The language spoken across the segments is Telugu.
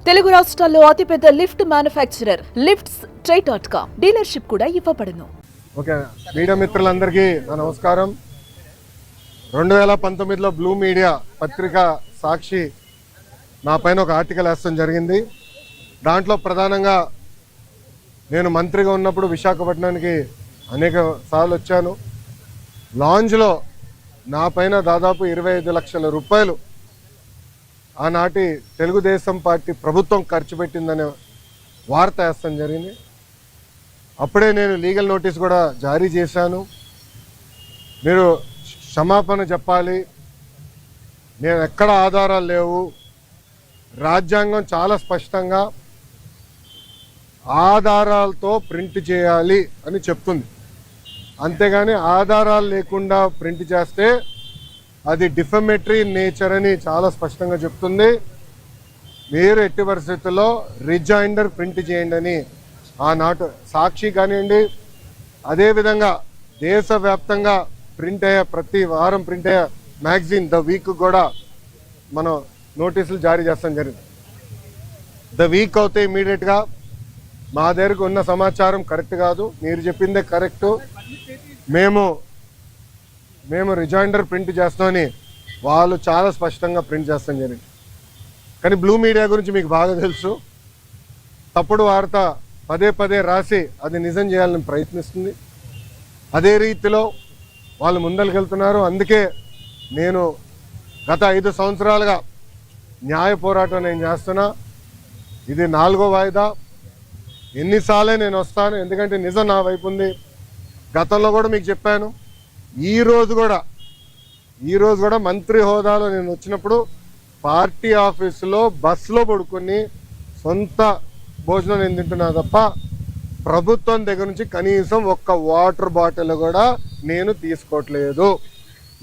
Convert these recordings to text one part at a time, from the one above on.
తెలుగు రాష్ట్రాల్లో అతిపెద్ద లిఫ్ట్ మ్యానుఫ్యాక్చరర్ లిఫ్ట్స్ ట్రై.com డీలర్షిప్ కూడా ఇవ్వబడును. ఓకే, మీడియా మిత్రులందరికీ నా నమస్కారం. 2019లో బ్లూ మీడియా పత్రిక సాక్షి నా పైన ఒక ఆర్టికల్ వేస్తాం జరిగింది. దాంట్లో ప్రధానంగా నేను మంత్రిగా ఉన్నప్పుడు విశాఖపట్నానికి అనేక సార్లు వచ్చాను. లాంజ్లో నా పైన దాదాపు 25 లక్షల రూపాయలు ఆనాటి తెలుగుదేశం పార్టీ ప్రభుత్వం ఖర్చు పెట్టిందనే వార్త వేస్తాం జరిగింది. అప్పుడే నేను లీగల్ నోటీస్ కూడా జారీ చేశాను. మీరు క్షమాపణ చెప్పాలి, నేను ఎక్కడ ఆధారాలు లేవు, రాజ్యాంగం చాలా స్పష్టంగా ఆధారాలతో ప్రింట్ చేయాలి అని చెప్తుంది. అంతేగాని ఆధారాలు లేకుండా ప్రింట్ చేస్తే అది డిఫమేటరీ నేచర్ అని చాలా స్పష్టంగా చెప్తుంది. మీరు ఎట్టి పరిస్థితుల్లో రిజైండర్ ప్రింట్ చేయండి అని ఆనాటి సాక్షి కానివ్వండి, అదేవిధంగా దేశవ్యాప్తంగా ప్రింట్ అయ్యే ప్రతి వారం ప్రింట్ అయ్యే మ్యాగజైన్ ద వీక్ కూడా మనం నోటీసులు జారీ చేస్తాం జరిగింది. ద వీక్ అవుతే ఇమీడియట్గా మా దగ్గరకు ఉన్న సమాచారం కరెక్ట్ కాదు, మీరు చెప్పిందే కరెక్టు, మేము రిజైండర్ ప్రింట్ చేస్తామని వాళ్ళు చాలా స్పష్టంగా ప్రింట్ చేస్తాం జరిగింది. కానీ బ్లూ మీడియా గురించి మీకు బాగా తెలుసు. తప్పుడు వార్త పదే పదే రాసి అది నిజం చేయాలని ప్రయత్నిస్తుంది. అదే రీతిలో వాళ్ళు ముందరికెళ్తున్నారు. అందుకే నేను గత 5 సంవత్సరాలుగా న్యాయ పోరాటం నేను చేస్తున్నా. ఇది 4వ వాయిదా. ఎన్నిసార్లే నేను వస్తాను, ఎందుకంటే నిజం నా వైపు ఉంది. గతంలో కూడా మీకు చెప్పాను. ఈ రోజు కూడా మంత్రి హోదాలో నేను వచ్చినప్పుడు పార్టీ ఆఫీసులో బస్సులో పడుకొని సొంత భోజనం నేను తింటున్నా తప్ప ప్రభుత్వం దగ్గర నుంచి కనీసం ఒక్క వాటర్ బాటిల్ కూడా నేను తీసుకోవట్లేదు.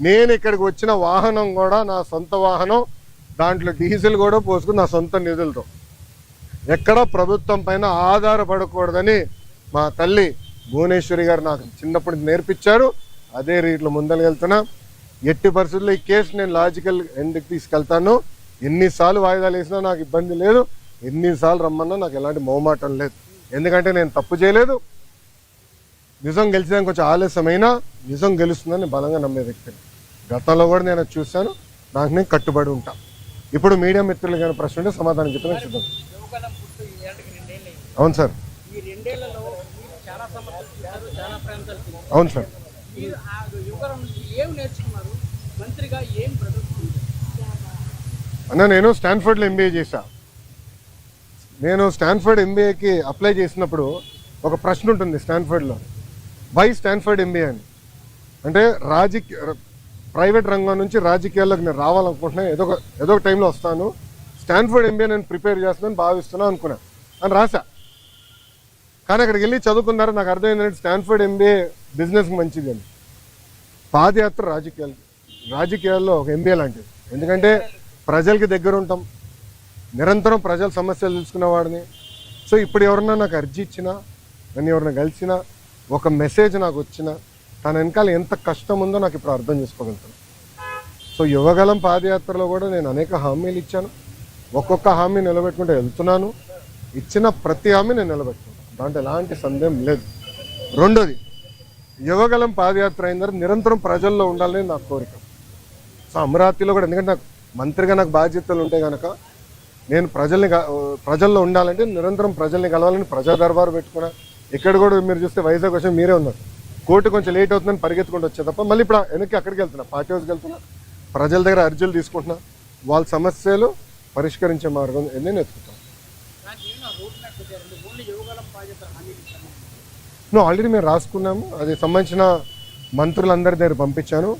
నేను ఇక్కడికి వచ్చిన వాహనం కూడా నా సొంత వాహనం, దాంట్లో డీజిల్ కూడా పోసుకుని నా సొంత నిధులతో, ఎక్కడ ప్రభుత్వం పైన ఆధారపడకూడదని మా తల్లి భువనేశ్వరి గారు నాకు చిన్నప్పుడు నేర్పించారు. అదే రీతిలో ముందరకెళ్తున్నా. ఎట్టి పరిస్థితుల్లో ఈ కేసు నేను లాజికల్ ఎండ్కి తీసుకెళ్తాను. ఎన్నిసార్లు వాయిదాలు వేసినా నాకు ఇబ్బంది లేదు, ఎన్నిసార్లు రమ్మన్నా నాకు ఎలాంటి మొహమాటం లేదు. ఎందుకంటే నేను తప్పు చేయలేదు. నిజం గెలిచడానికి కొంచెం ఆలస్యమైనా నిజం గెలుస్తుందని బలంగా నమ్మే వ్యక్తిని. గతంలో కూడా నేను చూశాను, నాకు నేను కట్టుబడి ఉంటా. ఇప్పుడు మీడియా మిత్రులు కానీ ప్రశ్న ఉంటే సమాధానం చెప్పిన సిద్ధం. అవును సార్, అవును సార్. అన్న, నేను స్టాన్ఫర్డ్లో ఎంబీఏ చేశా. నేను స్టాన్ఫర్డ్ ఎంబీఏకి అప్లై చేసినప్పుడు ఒక ప్రశ్న ఉంటుంది స్టాన్ఫర్డ్లో, వై స్టాన్ఫర్డ్ ఎంబీఏ అని. అంటే ప్రైవేట్ రంగం నుంచి రాజకీయాల్లోకి నేను రావాలనుకుంటున్నా, ఏదో ఒక టైంలో వస్తాను, స్టాన్ఫర్డ్ ఎంబీఏ నేను ప్రిపేర్ చేస్తున్నాను భావిస్తున్నాను అనుకున్నా అని రాశా. కానీ అక్కడికి వెళ్ళి చదువుకున్నారు, నాకు అర్థమైందంటే స్టాన్ఫర్డ్ ఎంబీఏ బిజినెస్కి మంచిది అని. పాదయాత్ర రాజకీయాల్లో ఒక ఎంబీఏ లాంటిది. ఎందుకంటే ప్రజలకి దగ్గర ఉంటాం, నిరంతరం ప్రజల సమస్యలు తెలుసుకునేవాడిని. సో ఇప్పుడు ఎవరన్నా నాకు అర్జీ ఇచ్చినా, నన్ను ఎవరన్నా కలిసినా, ఒక మెసేజ్ నాకు వచ్చినా, తన వెనకాల ఎంత కష్టం ఉందో నాకు ఇప్పుడు అర్థం చేసుకోగలుగుతాను. సో యువగలం పాదయాత్రలో కూడా నేను అనేక హామీలు ఇచ్చాను. ఒక్కొక్క హామీ నిలబెట్టుకుంటూ వెళ్తున్నాను. ఇచ్చిన ప్రతి హామీ నేను నిలబెట్టుకుంటాను, దాంట్లో ఎలాంటి సందేహం లేదు. రెండోది, యువగలం పాదయాత్ర అయిన తర్వాత నిరంతరం ప్రజల్లో ఉండాలని నా కోరిక. సో అమరావతిలో కూడా, ఎందుకంటే నాకు మంత్రిగా నాకు బాధ్యతలు ఉంటాయి కనుక నేను ప్రజల్లో ఉండాలంటే నిరంతరం ప్రజల్ని కలవాలని ప్రజా దర్బారు పెట్టుకున్నా. ఇక్కడ కూడా మీరు చూస్తే వైజాగ్ వచ్చి మీరే ఉన్నారు, కోర్టు కొంచెం లేట్ అవుతుందని పరిగెత్తుకుంటూ వచ్చే తప్ప మళ్ళీ ఇప్పుడు వెనక్కి అక్కడికి వెళ్తున్నా, పార్టీ హౌస్కి వెళ్తున్నా, ప్రజల దగ్గర అర్జీలు తీసుకుంటున్నా, వాళ్ళ సమస్యలు పరిష్కరించే మార్గం నేను ఎత్తుకుతాను. ఆల్రెడీ మేము రాసుకున్నాము, అది సంబంధించిన మంత్రులందరి దగ్గర పంపించాను.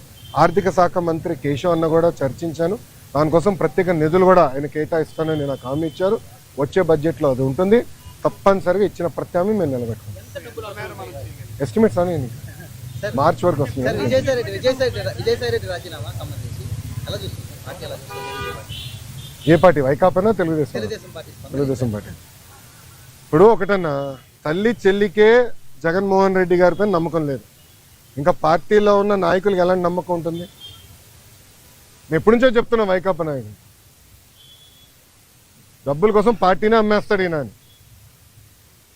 ఆర్థిక శాఖ మంత్రి కేశవ్ అన్న కూడా చర్చించాను. దానికోసం ప్రత్యేక నిధులు కూడా ఆయన కేటాయిస్తానని నాకు హామీ ఇచ్చారు. వచ్చే బడ్జెట్లో అది ఉంటుంది. తప్పనిసరిగా ఇచ్చిన ప్రతి హామీ మేము నిలబెట్టుకుంటాం. ఎస్టిమేట్స్ అని మార్చి వరకు వస్తుంది. ఏ పార్టీ? వైకాపానా తెలుగుదేశం పార్టీ. ఇప్పుడు ఒకటన్నా, తల్లి చెల్లికే జగన్మోహన్ రెడ్డి గారిపై నమ్మకం లేదు, ఇంకా పార్టీలో ఉన్న నాయకులకు ఎలాంటి నమ్మకం ఉంటుంది? నేను ఎప్పటి నుంచో చెప్తున్నా వైకాపా నాయకులు, డబ్బుల కోసం పార్టీనే అమ్మేస్తాడు ఈయన అని.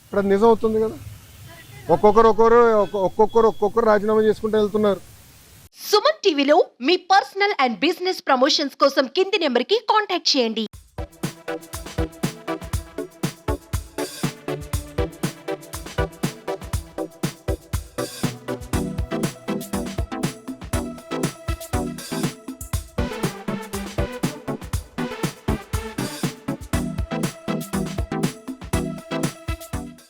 ఇప్పుడు అది నిజం అవుతుంది కదా. ఒక్కొక్కరు రాజీనామా చేసుకుంటూ వెళ్తున్నారు. సుమన్ టీవీలో మీ పర్సనల్ అండ్ బిజినెస్ ప్రమోషన్స్ కోసం కింది నెంబర్కి కాంటాక్ట్ చేయండి.